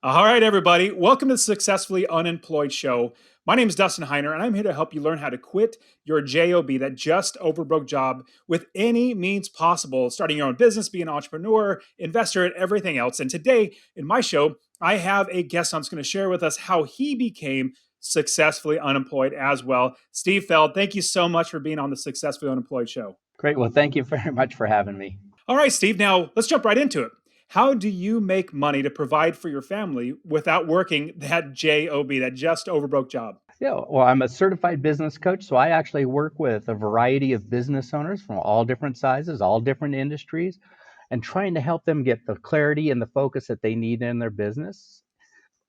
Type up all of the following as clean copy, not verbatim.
All right, everybody. Welcome to the Successfully Unemployed Show. My name is Dustin Heiner, and I'm here to help you learn how to quit your JOB, that just overbroke job, with any means possible, starting your own business, being an entrepreneur, investor, and everything else. And today in my show, I have a guest on who's going to share with us how he became successfully unemployed as well. Steve Feld, thank you so much for being on the Successfully Unemployed Show. Great. Well, thank you very much for having me. All right, Steve, now let's jump right into it. How do you make money to provide for your family without working that job, that just overbroke job? Yeah, well, I'm a certified business coach, so I actually work with a variety of business owners from all different sizes, all different industries, and trying to help them get the clarity and the focus that they need in their business,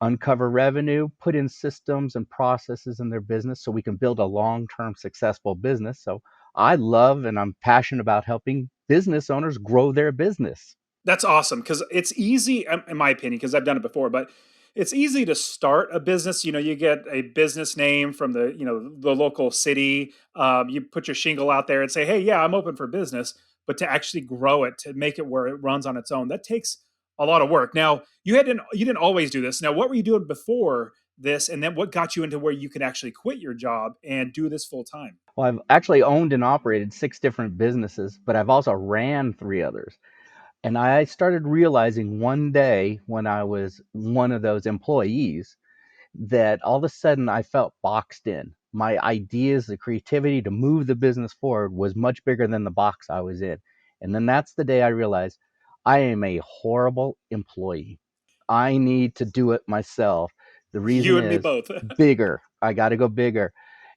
uncover revenue, put in systems and processes in their business so we can build a long-term successful business. So I love and I'm passionate about helping business owners grow their business. That's awesome because it's easy, in my opinion, because I've done it before, but it's easy to start a business. You get a business name from the local city. You put your shingle out there and say, "Hey, yeah, I'm open for business." But to actually grow it, to make it where it runs on its own, that takes a lot of work. Now, you didn't always do this. Now, what were you doing before this, and then what got you into where you could actually quit your job and do this full time? Well, I've actually owned and operated 6 different businesses, but I've also ran 3 others. And I started realizing one day when I was one of those employees that all of a sudden I felt boxed in. My ideas, the creativity to move the business forward was much bigger than the box I was in. And then that's the day I realized I am a horrible employee. I need to do it myself. The reason You and me is both. bigger. I got to go bigger.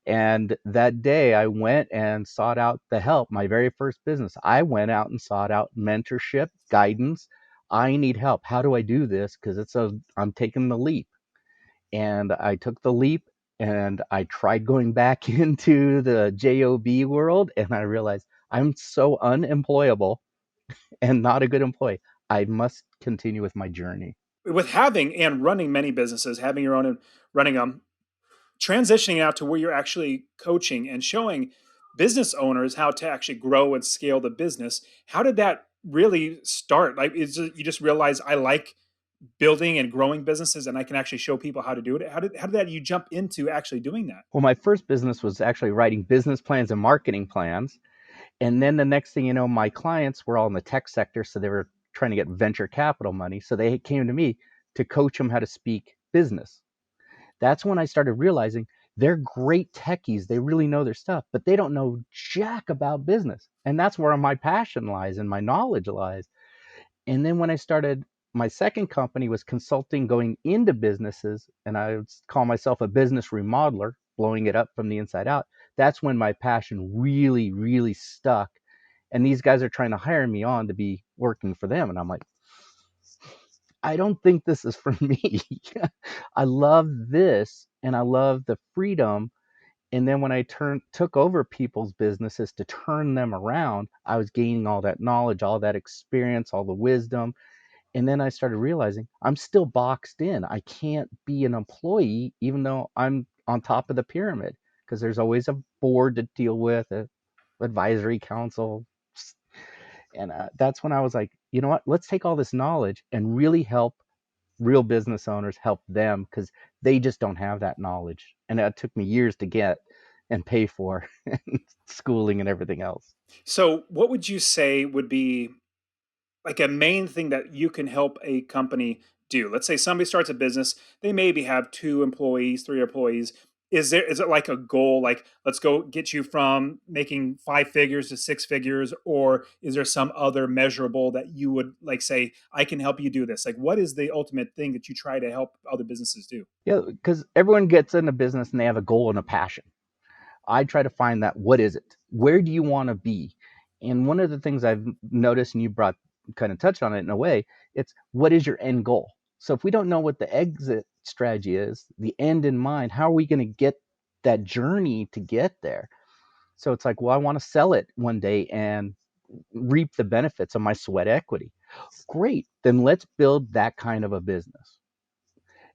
And that day I went and sought out the help. My very first business, I went out and sought out mentorship, guidance. I need help. How do I do this? Because I'm taking the leap. And I took the leap and I tried going back into the JOB world and I realized I'm so unemployable and not a good employee. I must continue with my journey. With having and running many businesses, having your own and running them, transitioning out to where you're actually coaching and showing business owners how to actually grow and scale the business. How did that really start? Like, you just realize I like building and growing businesses, and I can actually show people how to do it. How did that you jump into actually doing that? Well, my first business was actually writing business plans and marketing plans. And then the next thing you know, my clients were all in the tech sector. So they were trying to get venture capital money. So they came to me to coach them how to speak business. That's when I started realizing they're great techies. They really know their stuff, but they don't know jack about business. And that's where my passion lies and my knowledge lies. And then when I started, my second company was consulting going into businesses, and I would call myself a business remodeler, blowing it up from the inside out. That's when my passion really, really stuck. And these guys are trying to hire me on to be working for them. And I'm like, I don't think this is for me. I love this and I love the freedom. And then when I took over people's businesses to turn them around, I was gaining all that knowledge, all that experience, all the wisdom. And then I started realizing I'm still boxed in. I can't be an employee even though I'm on top of the pyramid because there's always a board to deal with, a advisory council. And that's when I was like, you know what? Let's take all this knowledge and really help real business owners, help them because they just don't have that knowledge. And it took me years to get and pay for schooling and everything else. So, what would you say would be like a main thing that you can help a company do? Let's say somebody starts a business, they maybe have 2 employees, 3 employees. Is it like a goal, like let's go get you from making 5 figures to 6 figures, or is there some other measurable that you would like say, I can help you do this? Like, what is the ultimate thing that you try to help other businesses do? Yeah, because everyone gets in a business and they have a goal and a passion. I try to find that what is it? Where do you want to be? And one of the things I've noticed, and you brought kind of touched on it in a way, it's what is your end goal? So if we don't know what the exit strategy is, the end in mind, how are we going to get that journey to get there? So it's like, well, I want to sell it one day and reap the benefits of my sweat equity. Great. Then let's build that kind of a business.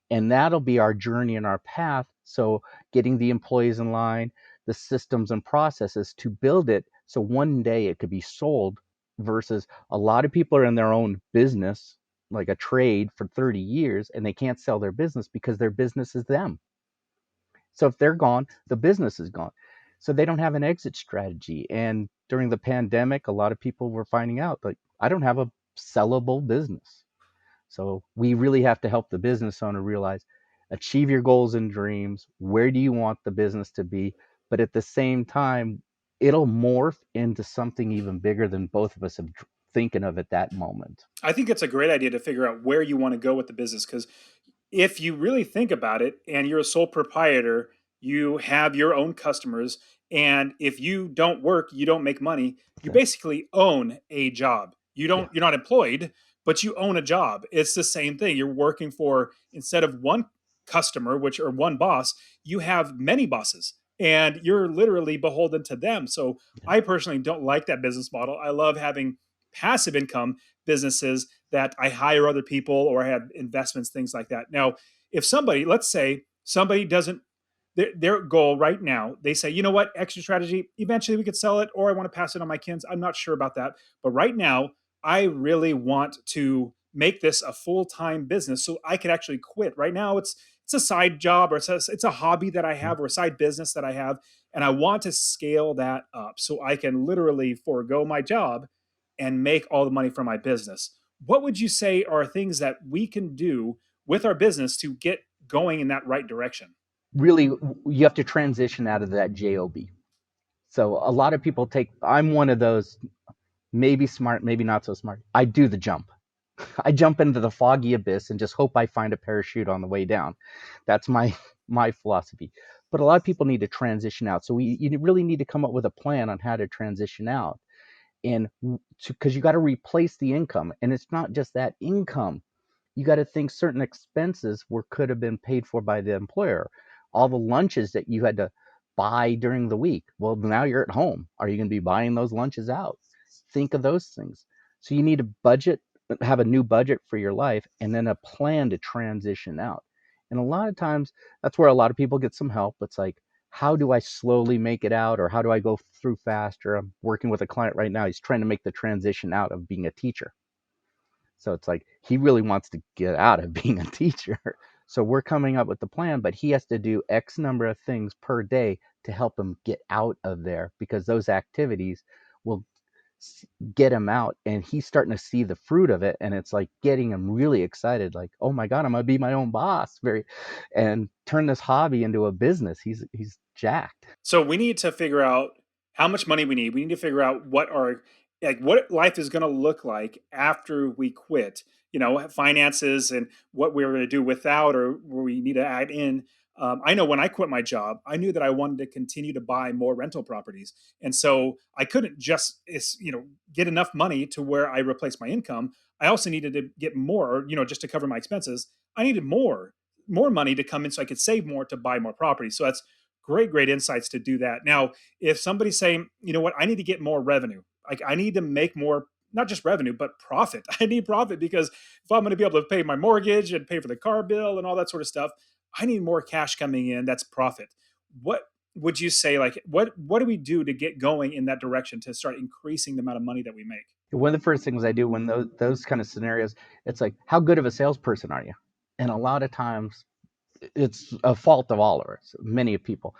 And that'll be our journey and our path. So getting the employees in line, the systems and processes to build it so one day it could be sold versus a lot of people are in their own business like a trade for 30 years and they can't sell their business because their business is them. So if they're gone, the business is gone. So they don't have an exit strategy. And during the pandemic, a lot of people were finding out like, I don't have a sellable business. So we really have to help the business owner realize, achieve your goals and dreams. Where do you want the business to be? But at the same time, it'll morph into something even bigger than both of us have thinking of at that moment. I think it's a great idea to figure out where you want to go with the business, because if you really think about it and you're a sole proprietor, you have your own customers. And if you don't work, you don't make money. You Okay. basically own a job. Yeah. You're not employed, but you own a job. It's the same thing. You're working for, instead of one customer, which or one boss, you have many bosses and you're literally beholden to them. So Yeah. I personally don't like that business model. I love having passive income businesses that I hire other people or I have investments, things like that. Now, if somebody, let's say somebody doesn't, their goal right now, they say, you know what, extra strategy, eventually we could sell it or I want to pass it on my kids. I'm not sure about that. But right now, I really want to make this a full-time business so I could actually quit. Right now, it's a side job or it's a hobby that I Mhm. have or a side business that I have. And I want to scale that up so I can literally forego my job and make all the money from my business. What would you say are things that we can do with our business to get going in that right direction? Really, you have to transition out of that job. So a lot of people take, I'm one of those, maybe smart, maybe not so smart, I do the jump. I jump into the foggy abyss and just hope I find a parachute on the way down. That's my philosophy. But a lot of people need to transition out. So you really need to come up with a plan on how to transition out. And because you got to replace the income, and it's not just that income. You got to think certain expenses were could have been paid for by the employer. All the lunches that you had to buy during the week. Well, now you're at home. Are you going to be buying those lunches out? Think of those things. So you need a budget, have a new budget for your life, and then a plan to transition out. And a lot of times, that's where a lot of people get some help. It's like, how do I slowly make it out, or how do I go through faster? I'm working with a client right now. He's trying to make the transition out of being a teacher. So it's like he really wants to get out of being a teacher. So we're coming up with the plan, but he has to do X number of things per day to help him get out of there, because those activities will get him out, and he's starting to see the fruit of it, and it's like getting him really excited, like, oh my god, I'm gonna be my own boss, very, and turn this hobby into a business. He's jacked. So we need to figure out how much money we need. We need to figure out what life is going to look like after we quit. Finances and what we're going to do without or where we need to add in. I know when I quit my job, I knew that I wanted to continue to buy more rental properties, and so I couldn't just get enough money to where I replaced my income. I also needed to get more, just to cover my expenses. I needed more money to come in so I could save more to buy more property. So that's great insights to do that. Now, if somebody's saying, you know what, I need to get more revenue, like I need to make more, not just revenue, but profit. I need profit because if I'm going to be able to pay my mortgage and pay for the car bill and all that sort of stuff, I need more cash coming in. That's profit. What would you say, like, what do we do to get going in that direction to start increasing the amount of money that we make? One of the first things I do when those kind of scenarios, it's like, how good of a salesperson are you? And a lot of times it's a fault of all of us, many people.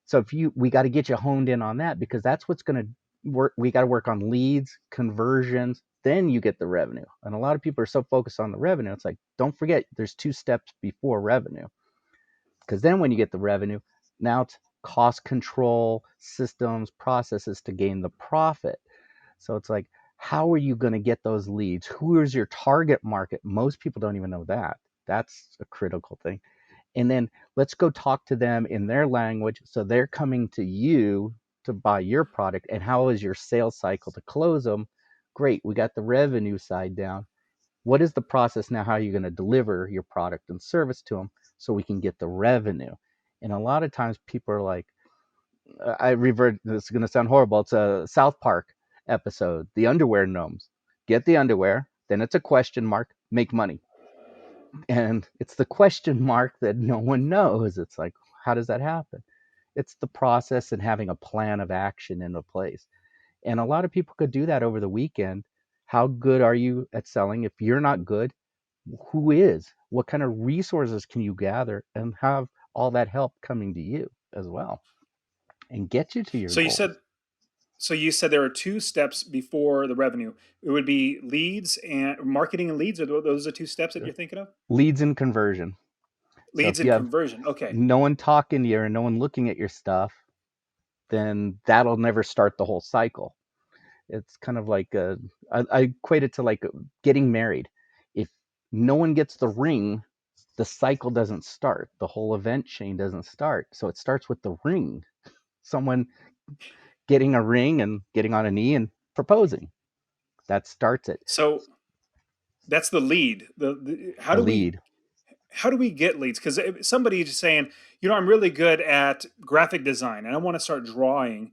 So we got to get you honed in on that, because that's what's going to work. We got to work on leads, conversions, then you get the revenue. And a lot of people are so focused on the revenue. It's like, don't forget, there's 2 steps before revenue, because then when you get the revenue, now it's cost control, systems, processes to gain the profit. So it's like, how are you going to get those leads? Who is your target market? Most people don't even know that. That's a critical thing. And then let's go talk to them in their language, so they're coming to you to buy your product. And how is your sales cycle to close them? Great, we got the revenue side down. What is the process now? How are you going to deliver your product and service to them so we can get the revenue? And a lot of times people are like, I revert, this is going to sound horrible, it's a South Park episode, the underwear gnomes. Get the underwear, then it's a question mark, make money. And it's the question mark that no one knows. It's like, how does that happen? It's the process and having a plan of action in a place. And a lot of people could do that over the weekend. How good are you at selling? If you're not good, Who is? What kind of resources can you gather and have all that help coming to you as well and get you to your So you goals? said so you said there are two steps before the revenue. It would be leads and marketing and leads. Are those the two steps that you're thinking of? Leads and conversion. So Leads if you and have conversion. Okay. no one talking to you and no one looking at your stuff, then that'll never start the whole cycle. It's kind of like I equate it to like getting married. If no one gets the ring, the cycle doesn't start. The whole event chain doesn't start. So it starts with the ring. Someone getting a ring and getting on a knee and proposing. That starts it. So that's the lead. The lead. How do we get leads? Because somebody just saying, I'm really good at graphic design and I want to start drawing.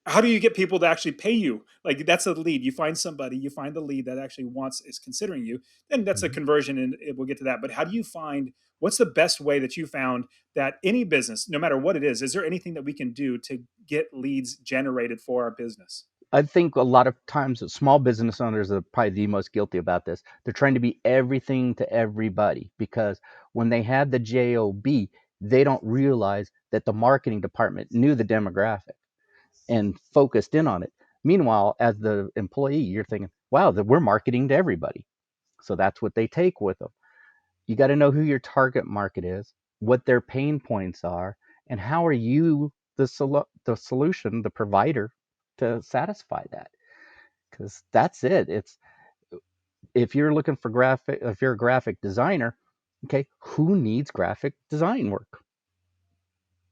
How do you get people to actually pay you? Like that's a lead. You find somebody, you find the lead that actually is considering you, then that's a Mhm. conversion, and we'll get to that. But how do you find what's the best way that you found that any business, no matter what it is there anything that we can do to get leads generated for our business? I think a lot of times small business owners are probably the most guilty about this. They're trying to be everything to everybody because when they had the job, they don't realize that the marketing department knew the demographic and focused in on it. Meanwhile, as the employee, you're thinking, wow, we're marketing to everybody. So that's what they take with them. You got to know who your target market is, what their pain points are, and how are you the solution, the provider to satisfy that. Because that's it. It's if you're looking for graphic, if you're a graphic designer, okay, who needs graphic design work?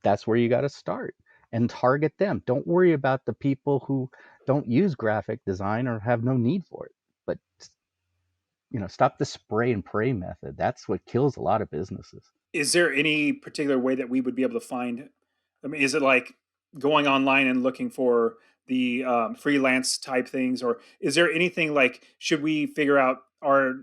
That's where you got to start and target them. Don't worry about the people who don't use graphic design or have no need for it. But stop the spray and pray method. That's what kills a lot of businesses. Is there any particular way that we would be able to find? I mean, is it like going online and looking for the freelance type things, or is there anything like should we figure out our?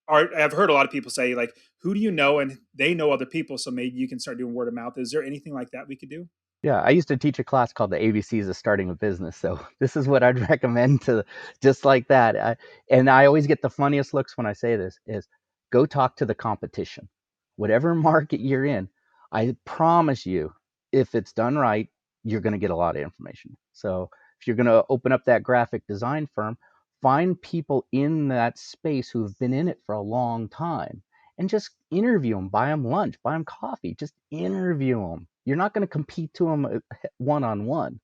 I've heard a lot of people say like, who do you know, and they know other people, so maybe you can start doing word of mouth. Is there anything like that we could do? Yeah, I used to teach a class called the ABCs of starting a business. So this is what I'd recommend to just like that. And I always get the funniest looks when I say this is go talk to the competition. Whatever market you're in, I promise you, if it's done right, you're going to get a lot of information. So if you're going to open up that graphic design firm, find people in that space who've been in it for a long time and just interview them, buy them lunch, buy them coffee, just interview them. You're not going to compete to them one on one.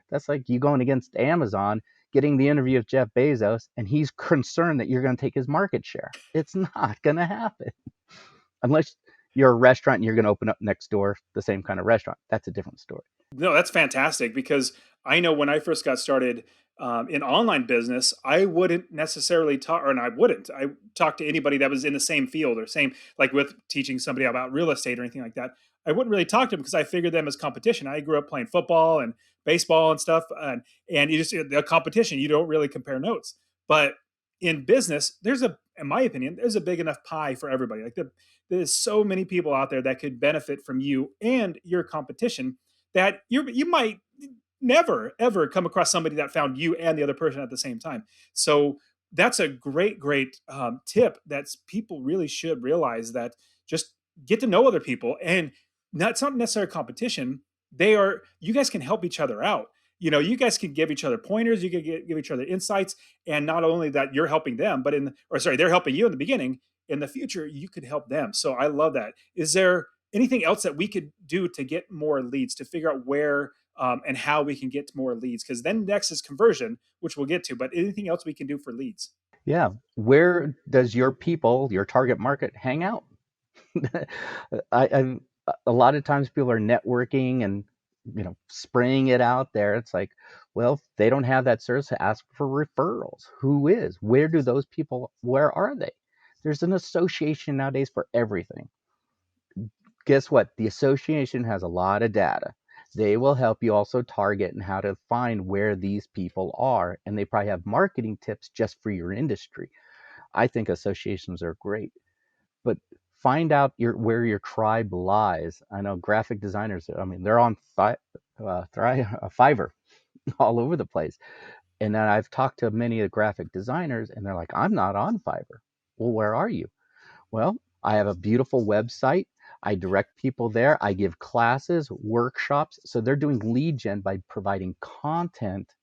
That's like you going against Amazon, getting the interview of Jeff Bezos, and he's concerned that you're going to take his market share. It's not going to happen unless you're a restaurant and you're going to open up next door the same kind of restaurant. That's a different story. No, that's fantastic because I know when I first got started in online business, I wouldn't necessarily talk, or and I wouldn't. I talk to anybody that was in the same field or same, like with teaching somebody about real estate or anything like that. I wouldn't really talk to them because I figured them as competition. I grew up playing football and baseball and stuff, and you just the competition. You don't really compare notes, but in business, in my opinion, there's a big enough pie for everybody. There's so many people out there that could benefit from you and your competition that you might never ever come across somebody that found you and the other person at the same time. So that's a great tip that people really should realize that just get to know other people and it's not necessarily competition. You guys can help each other out. You guys can give each other pointers. You can give each other insights, and not only that you're helping them, but they're helping you in the beginning. In the future, you could help them. So I love that. Is there anything else that we could do to get more leads, to figure out where and how we can get more leads? Because then next is conversion, which we'll get to. But anything else we can do for leads? Yeah. Where does your people, your target market, hang out? I a lot of times people are networking and spraying it out there. It's like, well, if they don't have that service, ask for referrals. Who is? Where do those people? Where are they? There's an association nowadays for everything. Guess what? The association has a lot of data. They will help you also target and how to find where these people are, and they probably have marketing tips just for your industry. I think associations are great, but find out where your tribe lies. I know graphic designers. I mean, they're on Fiverr all over the place, and then I've talked to many of the graphic designers, and they're like, "I'm not on Fiverr." Well, where are you? Well, I have a beautiful website. I direct people there. I give classes, workshops. So they're doing lead gen by providing content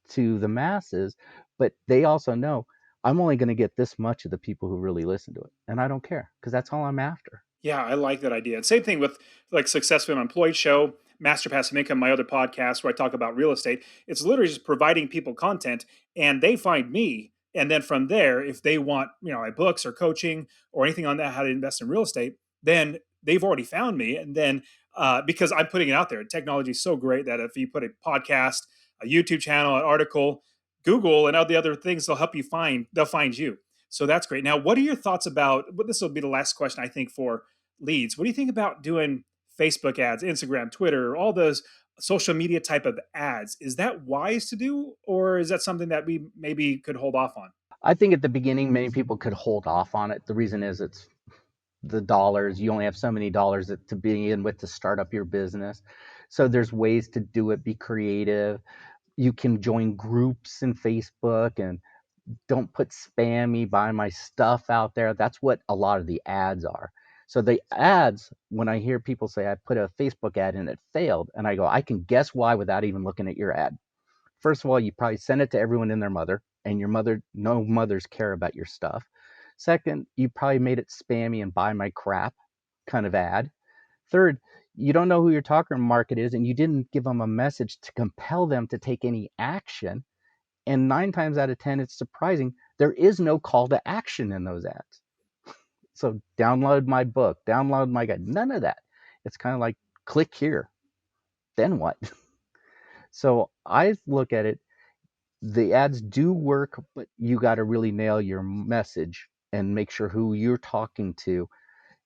to the masses, but they also know I'm only going to get this much of the people who really listen to it. And I don't care because that's all I'm after. Yeah, I like that idea. And same thing with like Success with Employed Show, Master Passive Income, my other podcast where I talk about real estate. It's literally just providing people content and they find me. And then from there, if they want, my books or coaching or anything on that, how to invest in real estate, then they've already found me. And then because I'm putting it out there, technology is so great that if you put a podcast, a YouTube channel, an article, Google and all the other things, they'll find you. So that's great. Now, what are your thoughts about? But this will be the last question I think for leads. What do you think about doing Facebook ads, Instagram, Twitter, all those social media type of ads? Is that wise to do, or is that something that we maybe could hold off on? I think at the beginning, many people could hold off on it. The reason is it's the dollars. You only have so many dollars to begin with to start up your business. So there's ways to do it, be creative. You can join groups in Facebook and don't put spammy buy my stuff out there. That's what a lot of the ads are. So the ads, when I hear people say I put a Facebook ad and it failed, and I go, I can guess why without even looking at your ad. First of all, you probably send it to everyone and their mother, and your mother, no mothers care about your stuff. Second, you probably made it spammy and buy my crap kind of ad. Third, you don't know who your target market is, and you didn't give them a message to compel them to take any action. And 9 times out of 10, it's surprising, there is no call to action in those ads. So download my book, download my guide, none of that. It's kind of like click here, then what? So I look at it, the ads do work, but you got to really nail your message and make sure who you're talking to.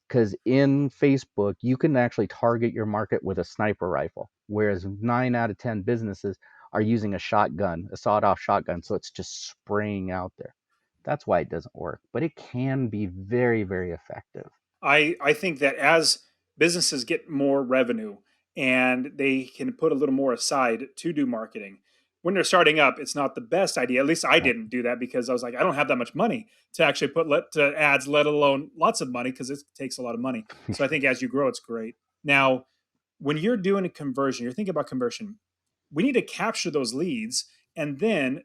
Because in Facebook, you can actually target your market with a sniper rifle, whereas 9 out of 10 businesses are using a shotgun, a sawed off shotgun. So it's just spraying out there. That's why it doesn't work, but it can be very, very effective. I think that as businesses get more revenue and they can put a little more aside to do marketing, when they're starting up, it's not the best idea. At least I Right. didn't do that because I was like, I don't have that much money to actually to ads, let alone lots of money because it takes a lot of money. So I think as you grow, it's great. Now, when you're doing a conversion, you're thinking about conversion. We need to capture those leads and then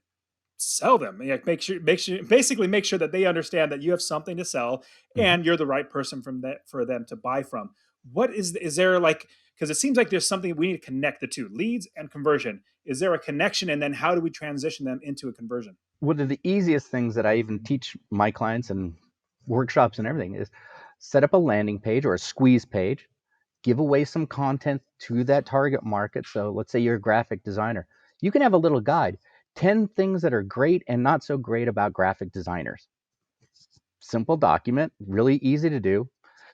sell them. Yeah, basically make sure that they understand that you have something to sell Mhm. and you're the right person from that for them to buy from. What is there like, because it seems like there's something we need to connect the two, leads and conversion. Is there a connection and then how do we transition them into a conversion? One of the easiest things that I even teach my clients and workshops and everything is set up a landing page or a squeeze page, give away some content to that target market. So let's say you're a graphic designer. You can have a little guide, 10 things that are great and not so great about graphic designers. Simple document, really easy to do.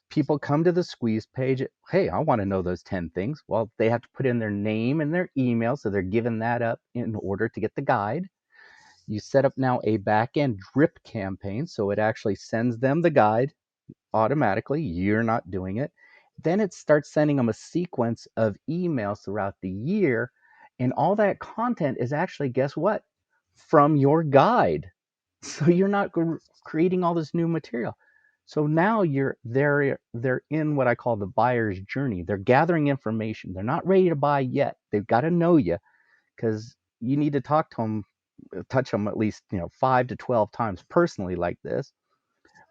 People come to the squeeze page. Hey, I want to know those 10 things. Well, they have to put in their name and their email. So they're giving that up in order to get the guide. You set up now a back end drip campaign. So it actually sends them the guide automatically. You're not doing it. Then it starts sending them a sequence of emails throughout the year. And all that content is actually, guess what? From your guide. So you're not creating all this new material. So now they're in what I call the buyer's journey. They're gathering information. They're not ready to buy yet. They've got to know you because you need to talk to them, touch them at least 5 to 12 times personally like this.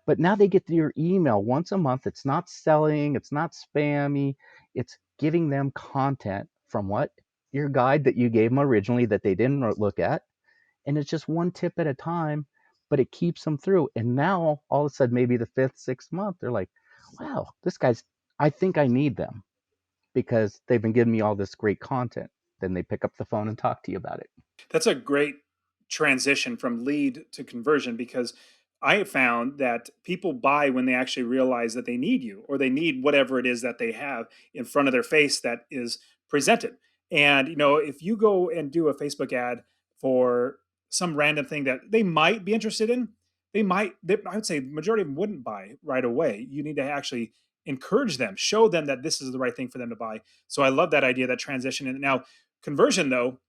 But now they get your email once a month. It's not selling, it's not spammy, it's giving them content from what? Your guide that you gave them originally that they didn't look at. And it's just one tip at a time, but it keeps them through. And now all of a sudden, maybe the fifth, sixth month, they're like, wow, I think I need them because they've been giving me all this great content. Then they pick up the phone and talk to you about it. That's a great transition from lead to conversion because I have found that people buy when they actually realize that they need you or they need whatever it is that they have in front of their face that is presented. And if you go and do a Facebook ad for some random thing that they might be interested in, I would say the majority of them wouldn't buy right away. You need to actually encourage them, show them that this is the right thing for them to buy. So I love that idea, that transition. And now conversion though,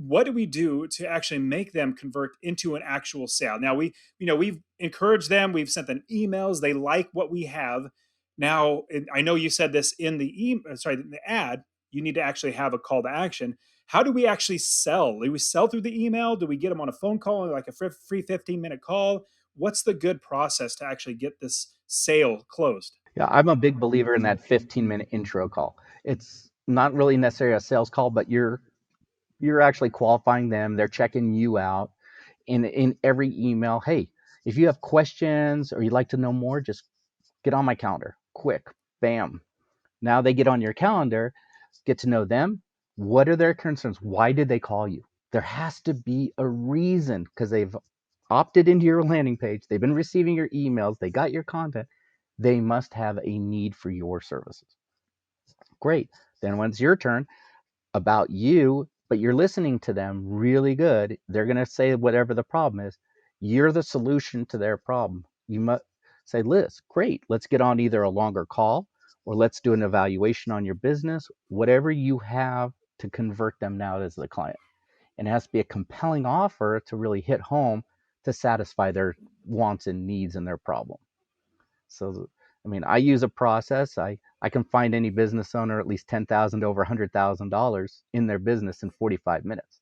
what do we do to actually make them convert into an actual sale? Now we've encouraged them, we've sent them emails, they like what we have. Now, I know you said this in in the ad, you need to actually have a call to action. How do we actually sell? Do we sell through the email? Do we get them on a phone call, like a free 15-minute call? What's the good process to actually get this sale closed? Yeah, I'm a big believer in that 15-minute intro call. It's not really necessarily a sales call, but you're actually qualifying them. They're checking you out. In every email, hey, if you have questions or you'd like to know more, just get on my calendar. Quick, bam. Now they get on your calendar, get to know them. What are their concerns? Why did they call you? There has to be a reason because they've opted into your landing page. They've been receiving your emails. They got your content. They must have a need for your services. Great. Then when it's your turn, about you, but you're listening to them really good, they're going to say whatever the problem is. You're the solution to their problem. You must say, Liz, great. Let's get on either a longer call or let's do an evaluation on your business, whatever you have to convert them now as the client. And it has to be a compelling offer to really hit home to satisfy their wants and needs and their problem. So, I mean, I use a process. I can find any business owner at least 10,000 to over $100,000 in their business in 45 minutes.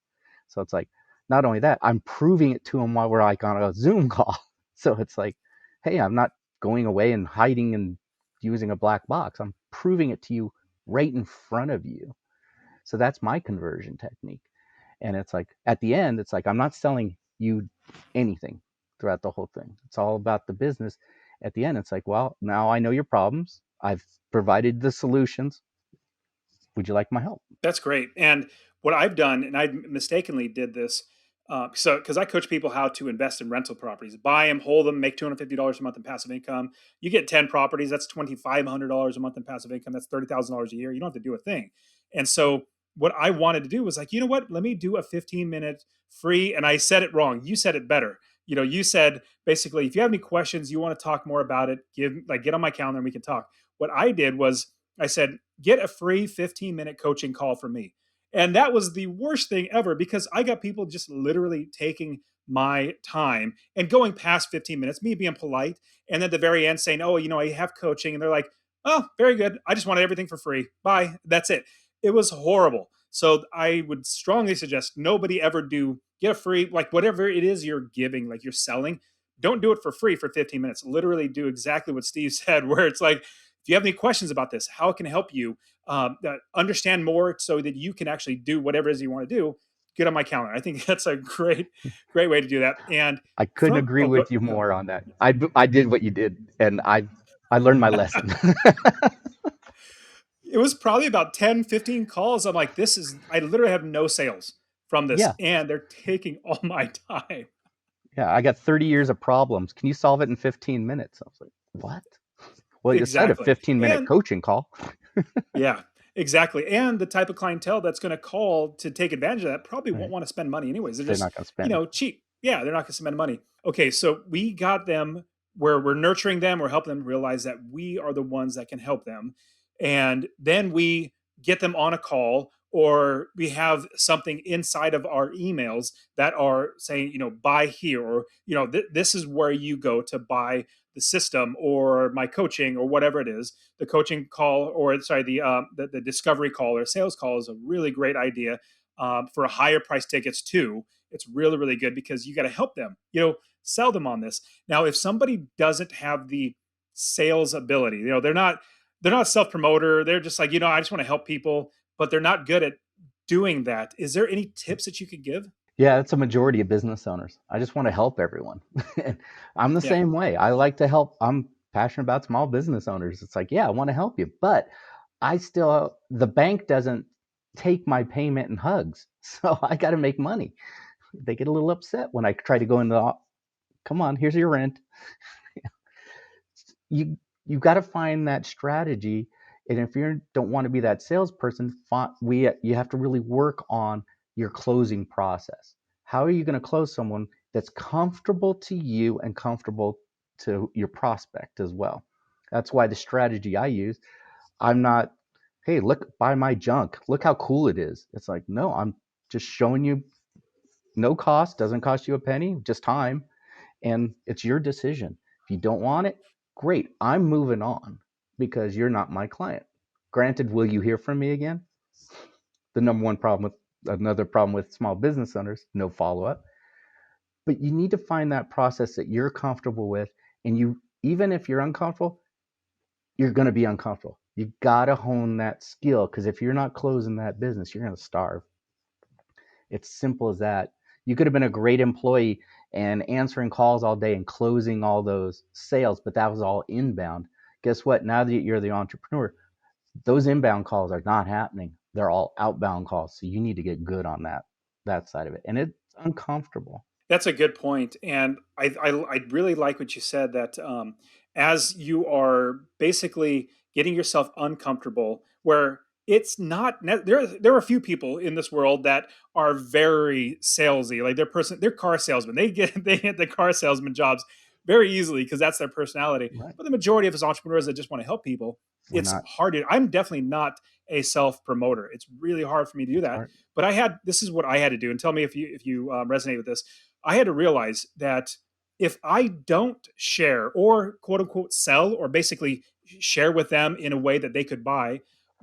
So it's like, not only that, I'm proving it to them while we're like on a Zoom call. So it's like, hey, I'm not going away and hiding and using a black box. I'm proving it to you right in front of you. So that's my conversion technique. And it's like at the end, it's like I'm not selling you anything throughout the whole thing. It's all about the business. At the end, it's like, well, now I know your problems. I've provided the solutions. Would you like my help? That's great. And what I've done, and I mistakenly did this, so because I coach people how to invest in rental properties, buy them, hold them, make $250 a month in passive income. You get 10 properties, that's $2,500 a month in passive income. That's $30,000 a year. You don't have to do a thing. And so what I wanted to do was like, you know what? Let me do a 15-minute free. And I said it wrong. You said it better. You said basically, if you have any questions, you want to talk more about it, get on my calendar and we can talk. What I did was I said, get a free 15-minute coaching call from me. And that was the worst thing ever because I got people just literally taking my time and going past 15 minutes, me being polite, and then at the very end saying, oh, I have coaching. And they're like, oh, very good. I just wanted everything for free. Bye. That's it. It was horrible. So I would strongly suggest nobody ever get a free, like whatever it is you're giving, like you're selling, don't do it for free for 15 minutes. Literally do exactly what Steve said, where it's like, if you have any questions about this, how it can help you understand more so that you can actually do whatever it is you want to do, get on my calendar. I think that's a great way to do that. And I couldn't agree go, with you more on that. I did what you did, and I learned my lesson. it was probably about 10, 15 calls. I'm like, I literally have no sales from this, Yeah, and they're taking all my time. yeah. I got 30 years of problems. Can you solve it in 15 minutes? I was like, what? Well, you said a Exactly. 15-minute And coaching call. yeah, exactly. And the type of clientele that's going to call to take advantage of that probably won't Right. want to spend money anyways. They're They're just, not going to spend. cheap. Yeah, they're not going to spend money. Okay, so we got them where we're nurturing them, we're helping them realize that we are the ones that can help them. And then we get them on a call or we have something inside of our emails that are saying, buy here or, this is where you go to buy the system or my coaching or whatever it is. The coaching call or sorry the discovery call or sales call is a really great idea for higher price tickets too. It's really really good because you got to help them, sell them on this. Now if somebody doesn't have the sales ability, they're not self promoter, they're just like, I just want to help people, but they're not good at doing that. Is there any tips that you could give? Yeah, that's a majority of business owners. I just want to help everyone. And I'm the Yeah. same way. I like to help. I'm passionate about small business owners. It's like, yeah, I want to help you, but the bank doesn't take my payment in hugs. So I got to make money. They get a little upset when I try to go into come on, here's your rent. You got to find that strategy. And if you don't want to be that salesperson, you have to really work on your closing process. How are you going to close someone that's comfortable to you and comfortable to your prospect as well? That's why the strategy I use, I'm not, hey, look, buy my junk. Look how cool it is. It's like, no, I'm just showing you no cost, doesn't cost you a penny, just time, and it's your decision. If you don't want it, great, I'm moving on because you're not my client. Granted, will you hear from me again? The number one problem with another problem with small business owners, no follow up. But you need to find that process that you're comfortable with, and you, even if you're uncomfortable, you're going to be uncomfortable. You got to hone that skill, because if you're not closing that business, you're going to starve. It's simple as that. You could have been a great employee and answering calls all day and closing all those sales, but that was all inbound. Guess what? Now that you're the entrepreneur, those inbound calls are not happening. They're all outbound calls. So you need to get good on that side of it. And it's uncomfortable. That's a good point, and I really like what you said that as you are basically getting yourself uncomfortable, where it's not there are a few people in this world that are very salesy, like they're car salesmen. They get the car salesman jobs very easily because that's their personality. Right. But the majority of us entrepreneurs that just want to help people, We're it's not, hard to. I'm definitely not a self promoter. It's really hard for me to do it's that. hard. But this is what I had to do, and tell me if you resonate with this. I had to realize that if I don't share or quote unquote sell or basically share with them in a way that they could buy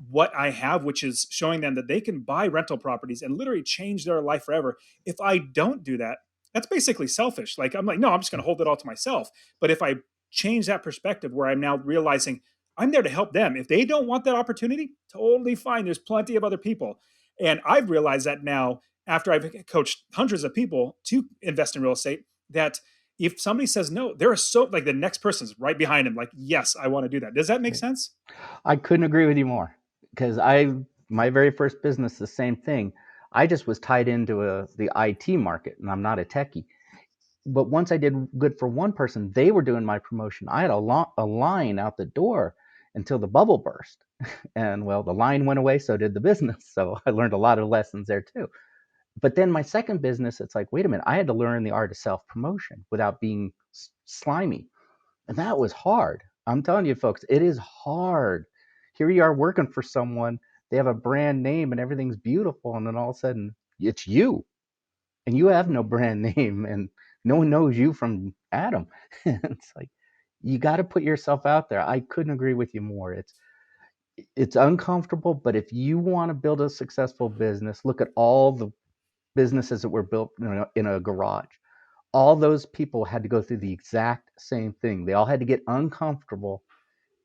what I have, which is showing them that they can buy rental properties and literally change their life forever. If I don't do that, that's basically selfish. Like, I'm like, no, I'm just going to hold it all to myself. But if I change that perspective where I'm now realizing I'm there to help them, if they don't want that opportunity, totally fine. There's plenty of other people. And I've realized that now after I've coached hundreds of people to invest in real estate, that if somebody says no, there are so like the next person's right behind him, like, yes, I want to do that. Does that make Right. sense? I couldn't agree with you more, because my very first business, the same thing. I just was tied into the IT market, and I'm not a techie. But once I did good for one person, they were doing my promotion. I had a line out the door until the bubble burst. And well, the line went away, so did the business. So I learned a lot of lessons there too. But then my second business, it's like, wait a minute, I had to learn the art of self promotion without being slimy. And that was hard. I'm telling you, folks, it is hard. Here you are working for someone, they have a brand name and everything's beautiful. And then all of a sudden, it's you, and you have no brand name, and no one knows you from Adam. It's like, you got to put yourself out there. I couldn't agree with you more. It's uncomfortable, but if you want to build a successful business, look at all the businesses that were built in a garage. All those people had to go through the exact same thing. They all had to get uncomfortable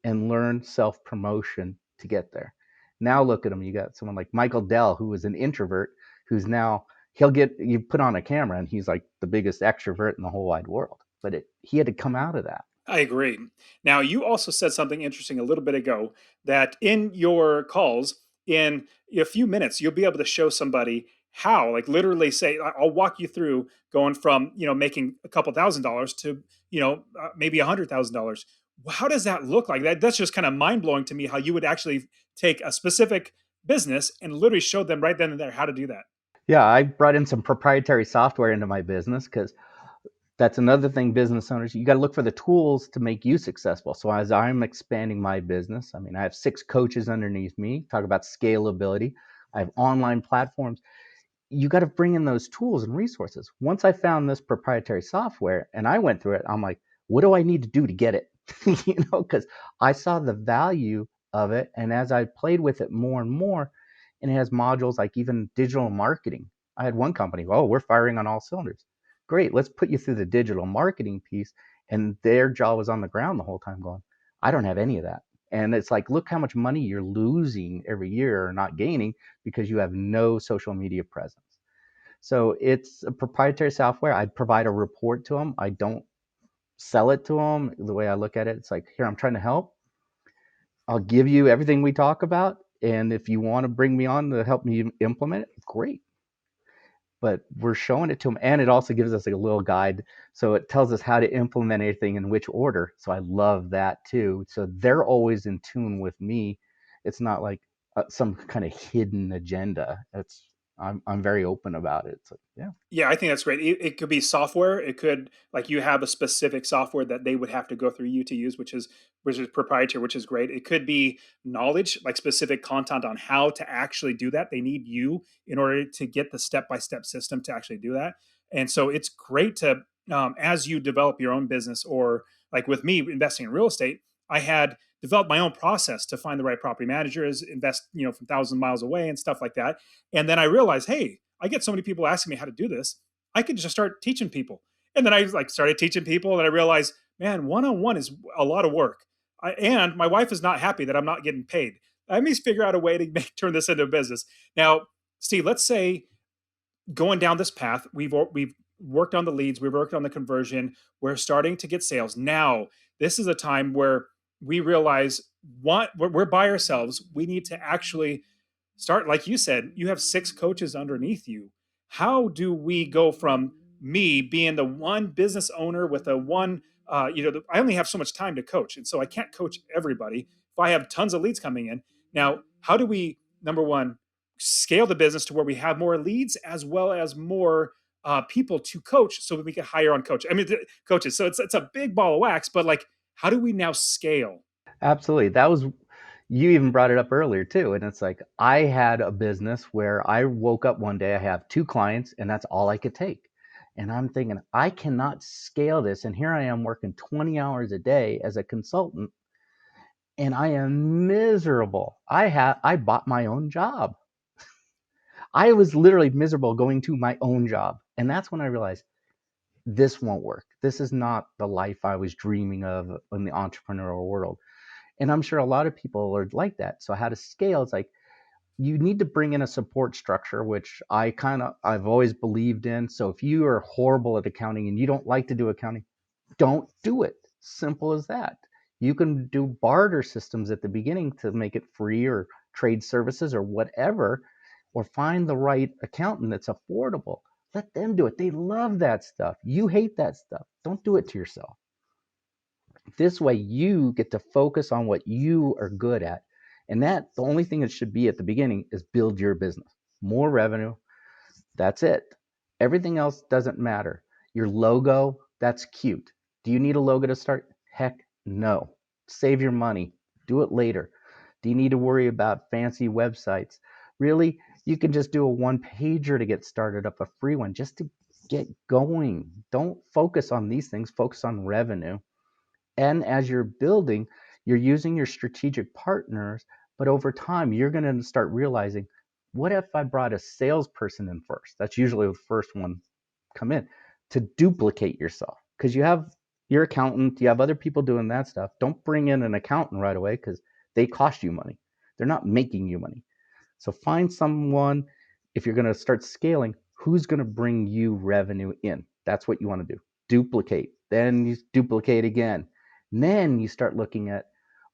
and learn self promotion to get there. Now look at them. You got someone like Michael Dell, who was an introvert, who's now, he'll get you put on a camera and he's like the biggest extrovert in the whole wide world. But he had to come out of that. I agree. Now, you also said something interesting a little bit ago that in your calls, in a few minutes, you'll be able to show somebody how, like literally say, I'll walk you through going from, making a couple $1,000s to, maybe $100,000. How does that look like? That's just kind of mind blowing to me how you would actually take a specific business and literally show them right then and there how to do that. Yeah, I brought in some proprietary software into my business, because that's another thing, business owners, you got to look for the tools to make you successful. So as I'm expanding my business, I mean, I have 6 coaches underneath me. Talk about scalability. I have online platforms. You got to bring in those tools and resources. Once I found this proprietary software and I went through it, I'm like, what do I need to do to get it? Because I saw the value of it. And as I played with it more and more, and it has modules like even digital marketing. I had one company, oh, we're firing on all cylinders. Great, let's put you through the digital marketing piece. And their jaw was on the ground the whole time going, I don't have any of that. And it's like, look how much money you're losing every year or not gaining because you have no social media presence. So it's a proprietary software. I provide a report to them. I don't sell it to them. The way I look at it, it's like, here, I'm trying to help. I'll give you everything we talk about. And if you want to bring me on to help me implement it, great. But we're showing it to them. And it also gives us a little guide. So it tells us how to implement anything in which order. So I love that too. So they're always in tune with me. It's not like some kind of hidden agenda. I'm very open about it. It's like, yeah, Yeah, I think that's great. It could be software. It could like you have a specific software that they would have to go through you to use, which is proprietary, which is great. It could be knowledge, like specific content on how to actually do that. They need you in order to get the step by step system to actually do that. And so it's great to as you develop your own business, or like with me investing in real estate, I had developed my own process to find the right property managers, invest from thousand miles away and stuff like that. And then I realized, hey, I get so many people asking me how to do this. I could just start teaching people. And then I like started teaching people, and I realized, man, one on one is a lot of work. And my wife is not happy that I'm not getting paid. I must figure out a way to turn this into a business. Now, Steve, let's say going down this path, we've worked on the leads, we've worked on the conversion, we're starting to get sales. Now, this is a time where we realize what we're by ourselves. We need to actually start, like you said, you have six coaches underneath you. How do we go from me being the one business owner with a one, I only have so much time to coach. And so I can't coach everybody if I have tons of leads coming in. Now, how do we, number one, scale the business to where we have more leads as well as more people to coach so that we can hire on coaches. So it's a big ball of wax, but like, how do we now scale? absolutely. That was, you even brought it up earlier too. And it's like, I had a business where I woke up one day, I have two clients, and that's all I could take. And I'm thinking, I cannot scale this. And here I am working 20 hours a day as a consultant, and I am miserable. I bought my own job. I was literally miserable going to my own job. And that's when I realized this won't work. This is not the life I was dreaming of in the entrepreneurial world. And I'm sure a lot of people are like that. So how to scale, it's like you need to bring in a support structure, which I've always believed in. So if you are horrible at accounting and you don't like to do accounting, don't do it. Simple as that. You can do barter systems at the beginning to make it free, or trade services or whatever, or find the right accountant that's affordable. Let them do it. They love that stuff. You hate that stuff. Don't do it to yourself. This way you get to focus on what you are good at. And that the only thing that should be at the beginning is build your business. More revenue, that's it. Everything else doesn't matter. Your logo, that's cute. Do you need a logo to start? Heck no. Save your money. Do it later. Do you need to worry about fancy websites? Really? You can just do a one pager to get started up, a free one, just to get going. Don't focus on these things, focus on revenue. And as you're building, you're using your strategic partners, but over time, you're going to start realizing, what if I brought a salesperson in first? That's usually the first one come in, to duplicate yourself. Because you have your accountant, you have other people doing that stuff. Don't bring in an accountant right away, because they cost you money. They're not making you money. So find someone, if you're going to start scaling, who's going to bring you revenue in. That's what you want to do. Duplicate. Then you duplicate again. And then you start looking at,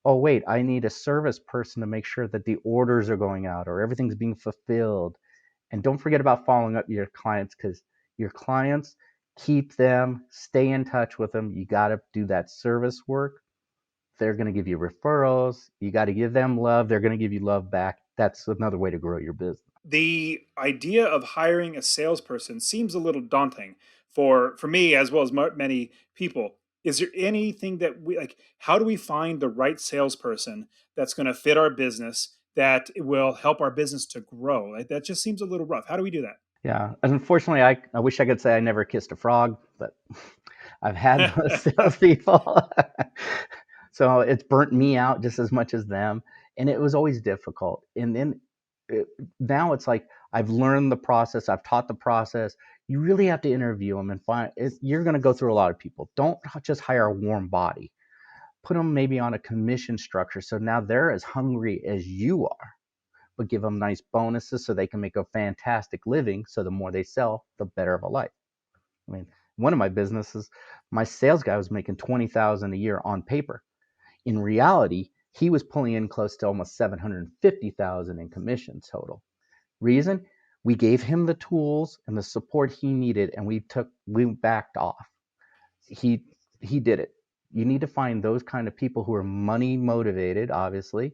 oh, wait, I need a service person to make sure that the orders are going out or everything's being fulfilled. And don't forget about following up your clients, because your clients, keep them, stay in touch with them. You got to do that service work. They're going to give you referrals. You got to give them love. They're going to give you love back. That's another way to grow your business. The idea of hiring a salesperson seems a little daunting for me as well as many people. Is there anything that we like? How do we find the right salesperson that's going to fit our business, that will help our business to grow? Like, that just seems a little rough. How do we do Yeah. Unfortunately, I wish I could say I never kissed a frog, but I've had those that? salespeople. So it's burnt me out just as much as them. And it was always difficult. And then it, now it's like I've learned the process, I've taught the process. You really have to interview them and find you're going to go through a lot of people. Don't just hire a warm body. Put them maybe on a commission structure. So now they're as hungry as you are, but give them nice bonuses so they can make a fantastic living. So the more they sell, the better of a life. I mean, one of my businesses, my sales guy was making 20,000 a year on paper. In reality, he was pulling in close to almost 750,000 in commission total. Reason? We gave him the tools and the support he needed, and we backed off. He he did it. You need to find those kind of people who are money motivated, obviously,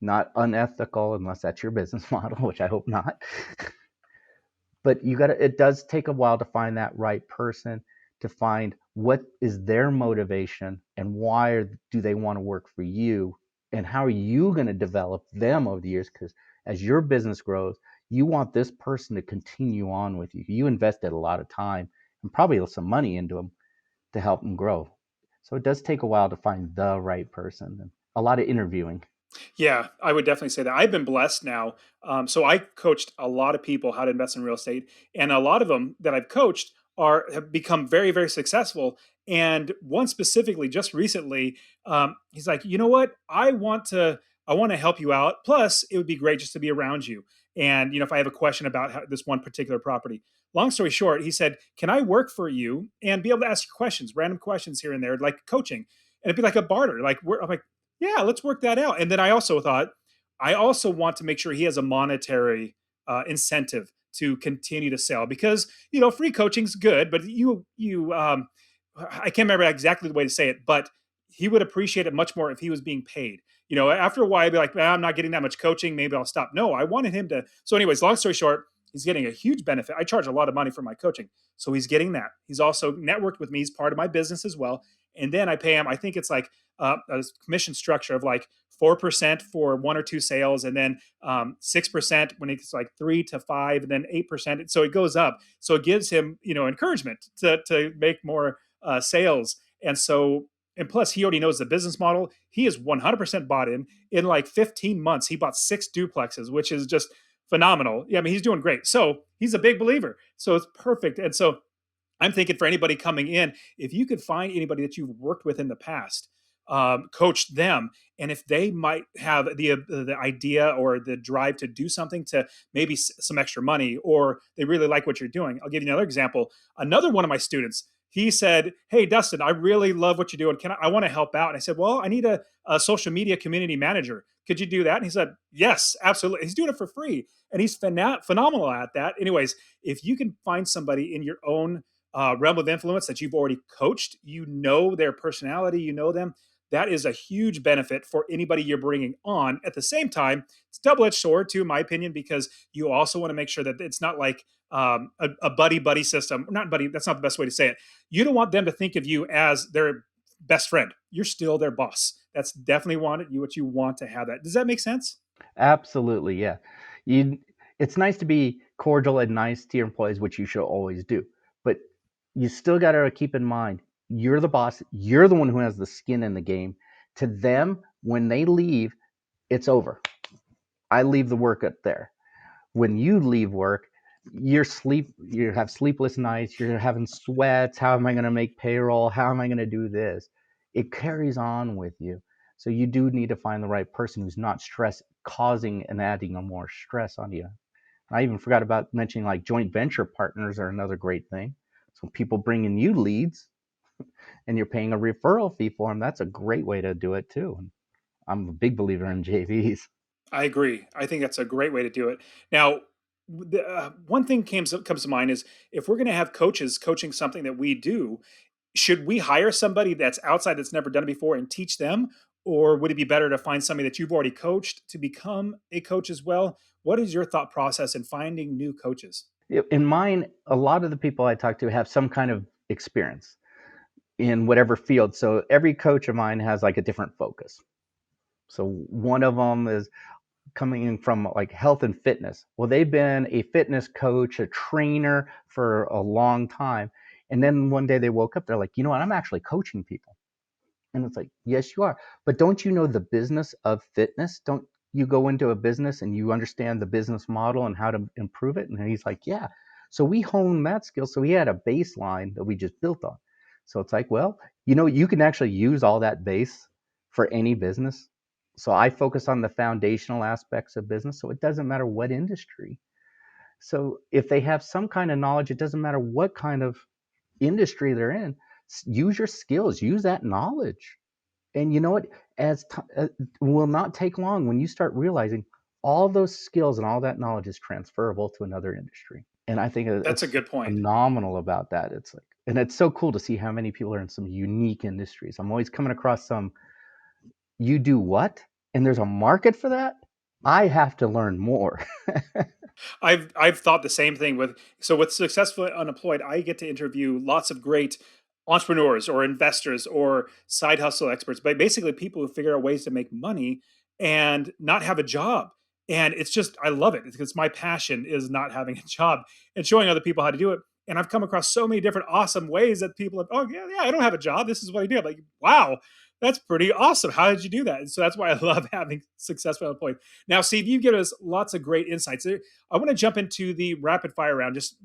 not unethical unless that's your business model, which I hope not. But it does take a while to find that right person, to find what is their motivation and why do they want to work for you, and how are you going to develop them over the years, because as your business grows, you want this person to continue on with you. You invested a lot of time and probably some money into them to help them grow. So it does take a while to find the right person, and a lot of interviewing. Yeah, I would definitely say that. I've been blessed now. So I coached a lot of people how to invest in real estate, and a lot of them that I've coached have become very, very successful. And one specifically, just recently, he's like, you know what? I want to help you out. Plus, it would be great just to be around you. And if I have a question about this one particular property, long story short, he said, can I work for you and be able to ask you questions, random questions here and there, like coaching, and it'd be like a barter. I'm like, yeah, let's work that out. And then I also thought, I also want to make sure he has a monetary incentive to continue to sell, because free coaching's good, but I can't remember exactly the way to say it, but he would appreciate it much more if he was being paid. After a while, I'd be like, I'm not getting that much coaching. Maybe I'll stop. No, I wanted him to. So, anyways, long story short, he's getting a huge benefit. I charge a lot of money for my coaching, so he's getting that. He's also networked with me. He's part of my business as well. And then I pay him. I think it's like a commission structure of like 4% for one or two sales, and then 6% when it's like 3 to 5, and then 8%. So it goes up. So it gives him, encouragement to make more sales. And plus, he already knows the business model. He is 100% bought in. In like 15 months, he bought 6 duplexes, which is just phenomenal. Yeah, I mean, he's doing great. So he's a big believer. So it's perfect. And so I'm thinking for anybody coming in, if you could find anybody that you've worked with in the past, coach them, and if they might have the idea or the drive to do something to maybe some extra money, or they really like what you're doing. I'll give you another example. Another one of my students, he said, "Hey, Dustin, I really love what you're doing. I want to help out." And I said, "Well, I need a social media community manager. Could you do that?" And he said, "Yes, absolutely." He's doing it for free, and he's phenomenal at that. Anyways, if you can find somebody in your own realm of influence that you've already coached, their personality, them, that is a huge benefit for anybody you're bringing on. At the same time, it's a double-edged sword too, in my opinion, because you also want to make sure that it's not like a buddy buddy system. Not buddy, that's not the best way to say it. You don't want them to think of you as their best friend. You're still their boss. That's definitely what you want to have. That, does that make sense? Absolutely, yeah. You, it's nice to be cordial and nice to your employees, which you should always do. But you still got to keep in mind, you're the boss. You're the one who has the skin in the game. To them, when they leave, it's over. I leave the work up there. When you leave work, you have sleepless nights, you're having sweats. How am I going to make payroll? How am I going to do this? It carries on with you. So you do need to find the right person who's not stress causing and adding a more stress on you. I even forgot about mentioning like joint venture partners are another great thing. So people bringing you leads and you're paying a referral fee for them. That's a great way to do it too. I'm a big believer in JVs. I agree. I think that's a great way to do it. Now, one thing comes to mind is, if we're going to have coaches coaching something that we do, should we hire somebody that's outside, that's never done it before, and teach them? Or would it be better to find somebody that you've already coached to become a coach as well? What is your thought process in finding new coaches? In mine, a lot of the people I talk to have some kind of experience in whatever field. So every coach of mine has like a different focus. So one of them is coming in from like health and fitness. Well, they've been a fitness coach, a trainer for a long time. And then one day they woke up, they're like, you know what? I'm actually coaching people. And it's like, yes, you are. But don't you know the business of fitness? Don't you go into a business and you understand the business model and how to improve it? And he's like, yeah. So we honed that skill. So we had a baseline that we just built on. So it's like, well, you can actually use all that base for any business. So I focus on the foundational aspects of business. So it doesn't matter what industry. So if they have some kind of knowledge, it doesn't matter what kind of industry they're in. Use your skills, use that knowledge. And you know what? It will not take long when you start realizing all those skills and all that knowledge is transferable to another industry. And I think That's a it's good point. phenomenal about that. It's like, and it's so cool to see how many people are in some unique industries. I'm always coming across some, you do what? And there's a market for that? I have to learn more. I've thought the same thing with successfully unemployed. I get to interview lots of great entrepreneurs or investors or side hustle experts, but basically people who figure out ways to make money and not have a job. And it's just I love it because my passion is not having a job and showing other people how to do it. And I've come across so many different awesome ways that people have, oh yeah, I don't have a job. This is what I do. I'm like, wow, that's pretty awesome. How did you do that? And so that's why I love having successful unemployed. Now, Steve, you've given us lots of great insights. I want to jump into the rapid fire round, just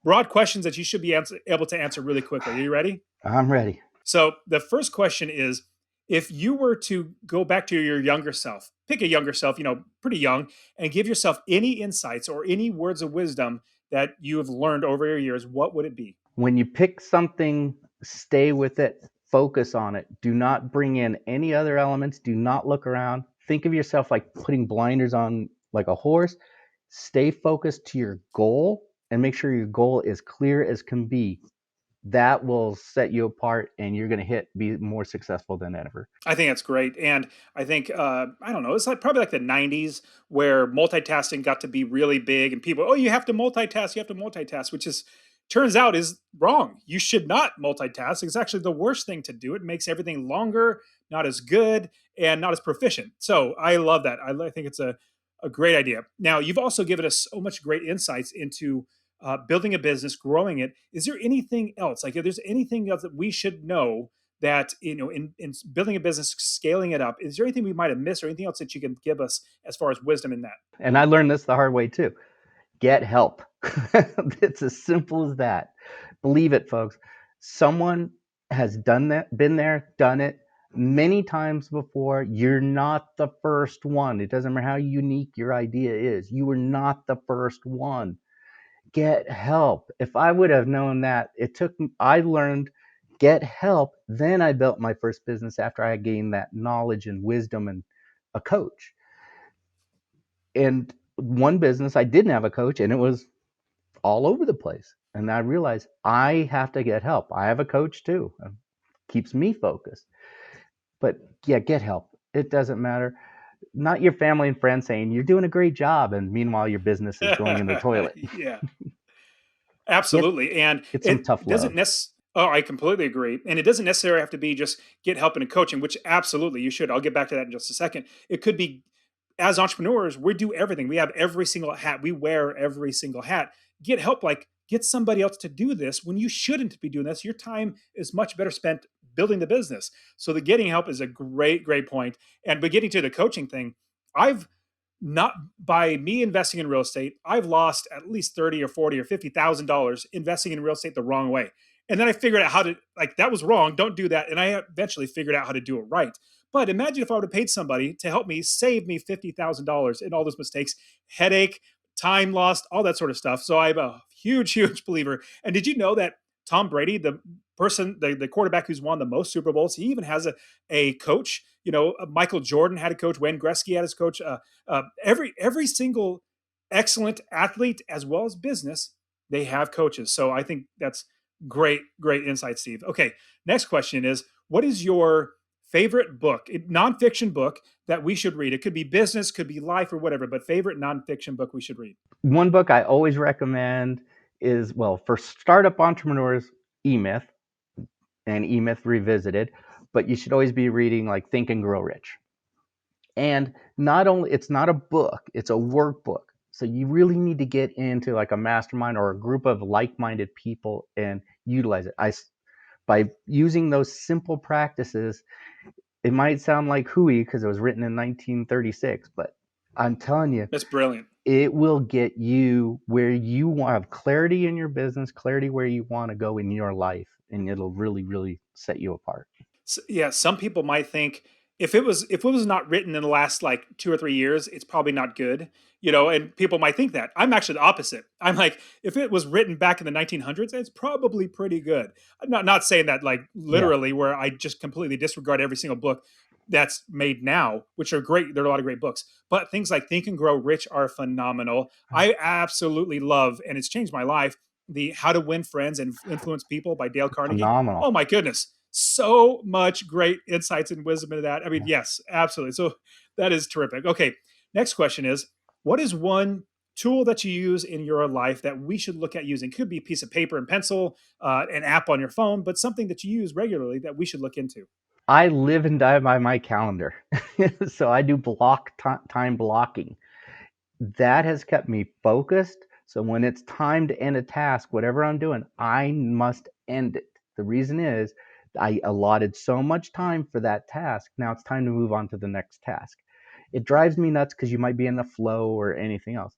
broad questions that you should be able to answer really quickly. Are you ready? I'm ready. So, the first question is if you were to go back to your younger self, pick a younger self, pretty young, and give yourself any insights or any words of wisdom that you have learned over your years, what would it be? When you pick something, stay with it, focus on it. Do not bring in any other elements. Do not look around. Think of yourself like putting blinders on like a horse. Stay focused to your goal and make sure your goal is clear as can be. That will set you apart and you're going to be more successful than ever. I think that's great, and I think I don't know. It's like probably like the '90s where multitasking got to be really big, and people, oh, you have to multitask, you have to multitask, which is turns out is wrong. You should not multitask. It's actually the worst thing to do. It makes everything longer, not as good, and not as proficient. So I love that. I think it's a great idea. Now you've also given us so much great insights into building a business, growing it. Is there anything else? Like, if there's anything else that we should know that in building a business, scaling it up, is there anything we might have missed or anything else that you can give us as far as wisdom in that? And I learned this the hard way too. Get help. It's as simple as that. Believe it, folks. Someone has done that, been there, done it many times before. You're not the first one. It doesn't matter how unique your idea is. You were not the first one. Get help. If I would have known that, I learned get help. Then I built my first business after I gained that knowledge and wisdom and a coach. And one business, I didn't have a coach and it was all over the place. And I realized I have to get help. I have a coach too. It keeps me focused. But yeah, get help. It doesn't matter. Not your family and friends saying you're doing a great job and meanwhile your business is going in the toilet. Yeah, Get absolutely. And get some it tough doesn't love. necessarily, oh, I completely agree. And it doesn't necessarily have to be just get help and coaching, which absolutely you should. I'll get back to that in just a second. It could be as entrepreneurs, we do everything. We have every single hat. We wear every single hat. Get help, like get somebody else to do this when you shouldn't be doing this. Your time is much better spent building the business. So the getting help is a great, great point. And but getting to the coaching thing, I've not by me investing in real estate, I've lost at least 30 or 40 or $50,000 investing in real estate the wrong way. And then I figured out how to like that was wrong. Don't do that. And I eventually figured out how to do it right. But imagine if I would have paid somebody to help me save me $50,000 in all those mistakes, headache, time lost, all that sort of stuff. So I'm a huge, huge believer. And did you know that Tom Brady, the quarterback who's won the most Super Bowls, he even has a coach. Michael Jordan had a coach. Wayne Gretzky had his coach. Every single excellent athlete as well as business, they have coaches. So I think that's great, great insight, Steve. Okay, next question is: what is your favorite book, nonfiction book that we should read? It could be business, could be life, or whatever. But favorite nonfiction book we should read. One book I always recommend is, well, for startup entrepreneurs, E-Myth and E-Myth Revisited, but you should always be reading like Think and Grow Rich. And not only, it's not a book, it's a workbook. So you really need to get into like a mastermind or a group of like-minded people and utilize it. By using those simple practices, it might sound like hooey because it was written in 1936, but I'm telling you, That's brilliant. it will get you where you want to have clarity in your business, clarity where you want to go in your life, and it'll really, really set you apart. Yeah, some people might think if it was not written in the last like 2 or 3 years, it's probably not good. And people might think that. I'm actually the opposite. I'm like, if it was written back in the 1900s, it's probably pretty good. I'm not saying that like Yeah, literally, where I just completely disregard every single book that's made now, which are great. There are a lot of great books, but things like Think and Grow Rich are phenomenal. I absolutely love, and it's changed my life. The How to Win Friends and Influence People by Dale Carnegie. phenomenal. Oh my goodness, so much great insights and wisdom into that. I mean, Yeah. yes, absolutely. So that is terrific. Okay, next question is: what is one tool that you use in your life that we should look at using? Could be a piece of paper and pencil, an app on your phone, but something that you use regularly that we should look into. I live and die by my calendar. So I do time blocking. That has kept me focused. So when it's time to end a task, whatever I'm doing, I must end it. The reason is I allotted so much time for that task. Now it's time to move on to the next task. It drives me nuts because you might be in the flow or anything else,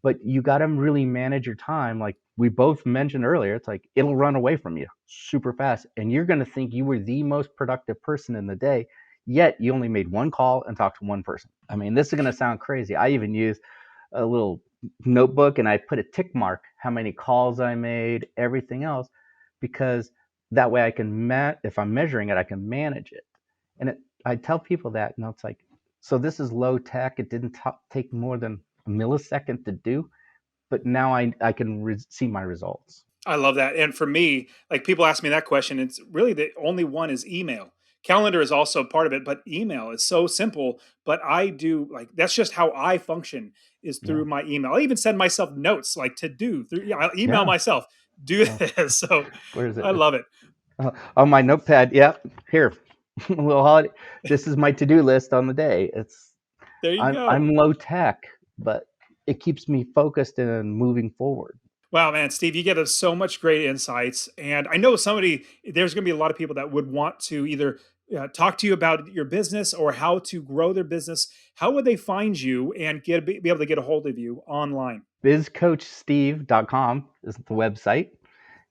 but you got to really manage your time. Like we both mentioned earlier, it's like it'll run away from you super fast, and you're going to think you were the most productive person in the day, yet you only made one call and talked to one person. I mean, this is going to sound crazy. I even use a little notebook and I put a tick mark how many calls I made, everything else, because that way I can if I'm measuring it, I can manage it. And I tell people that, and it's like, so this is low tech. It didn't take more than a millisecond to do, but now I can see my results. I love that. And for me, like people ask me that question, it's really the only one is email. Calendar is also part of it, but email is so simple. But I do like that's just how I function is Yeah. through my email. I even send myself notes like to do through, yeah, I'll email Yeah. myself, do Oh, this. So where is it? I love it. On my notepad. Yep. Here. Well, this is my to-do list on the day. There you I'm go. low tech, but it keeps me focused and moving forward. Wow, man, Steve, you give us so much great insights. And I know there's going to be a lot of people that would want to either talk to you about your business or how to grow their business. How would they find you and be able to get a hold of you online? BizCoachSteve.com is the website.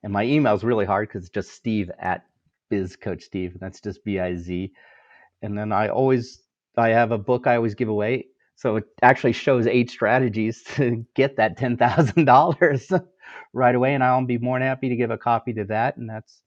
And my email is really hard because it's just Steve at BizCoachSteve. And that's just BIZ. And then I have a book I always give away. So it actually shows 8 strategies to get that $10,000 right away. And I'll be more than happy to give a copy to that. And that's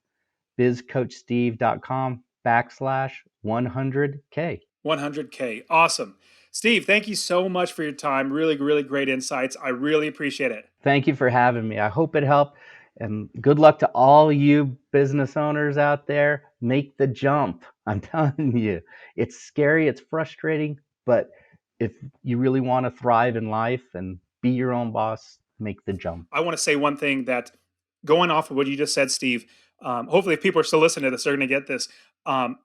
bizcoachsteve.com/100K. 100K. Awesome. Steve, thank you so much for your time. Really, really great insights. I really appreciate it. Thank you for having me. I hope it helped. And good luck to all you business owners out there. Make the jump. I'm telling you, it's scary, it's frustrating, but if you really want to thrive in life and be your own boss, make the jump. I want to say one thing that going off of what you just said, Steve, hopefully, if people are still listening to this, they're going to get this.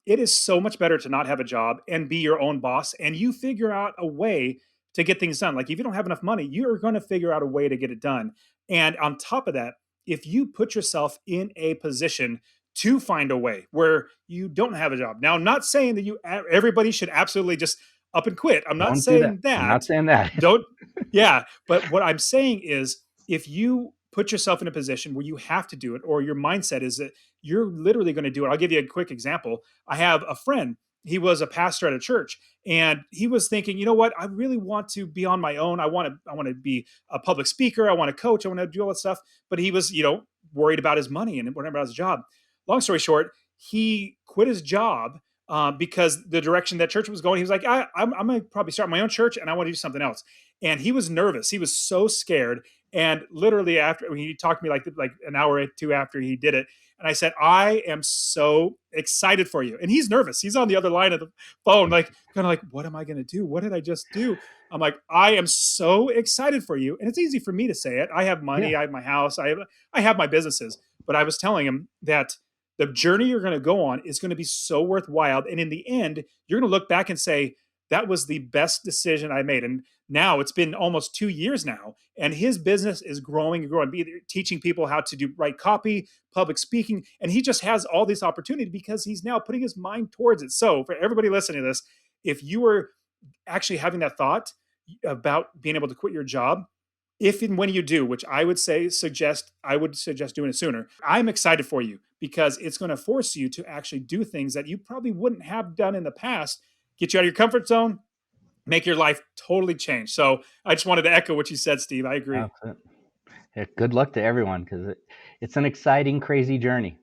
It is so much better to not have a job and be your own boss, and you figure out a way to get things done. Like if you don't have enough money, you're going to figure out a way to get it done. And on top of that, if you put yourself in a position to find a way where you don't have a job. Now, I'm not saying that everybody should absolutely just up and quit. I'm not Don't do that. saying I'm not that. saying that. Don't yeah, but what I'm saying is if you put yourself in a position where you have to do it, or your mindset is that you're literally going to do it. I'll give you a quick example. I have a friend, he was a pastor at a church, and he was thinking, you know what, I really want to be on my own. I want to be a public speaker, I want to coach, I want to do all that stuff. But he was, worried about his money and worried about his job. Long story short, he quit his job because the direction that church was going, he was like, I'm going to probably start my own church and I want to do something else. And he was nervous. He was so scared. And literally after he talked to me like an hour or two after he did it, and I said, I am so excited for you. And he's nervous. He's on the other line of the phone, like kind of like, what am I going to do? What did I just do? I'm like, I am so excited for you. And it's easy for me to say it. I have Yeah. money. I have my house. I have my businesses. But I was telling him that the journey you're going to go on is going to be so worthwhile. And in the end, you're going to look back and say, that was the best decision I made. And now it's been almost 2 years now, and his business is growing and growing, teaching people how to write copy, public speaking, and he just has all this opportunity because he's now putting his mind towards it. So for everybody listening to this, if you are actually having that thought about being able to quit your job, if and when you do, which I would suggest doing it sooner. I'm excited for you because it's going to force you to actually do things that you probably wouldn't have done in the past, get you out of your comfort zone, make your life totally change. So I just wanted to echo what you said, Steve. I agree. That's it. Yeah, good luck to everyone because it's an exciting, crazy journey.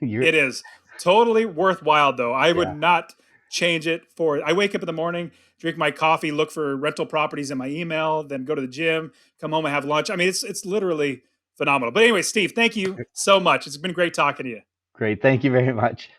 You're It is totally worthwhile, though. I would Yeah. not change it for. I wake up in the morning, drink my coffee, look for rental properties in my email, then go to the gym, come home and have lunch. I mean, it's literally phenomenal. But anyway, Steve, thank you so much. It's been great talking to you. Great. Thank you very much.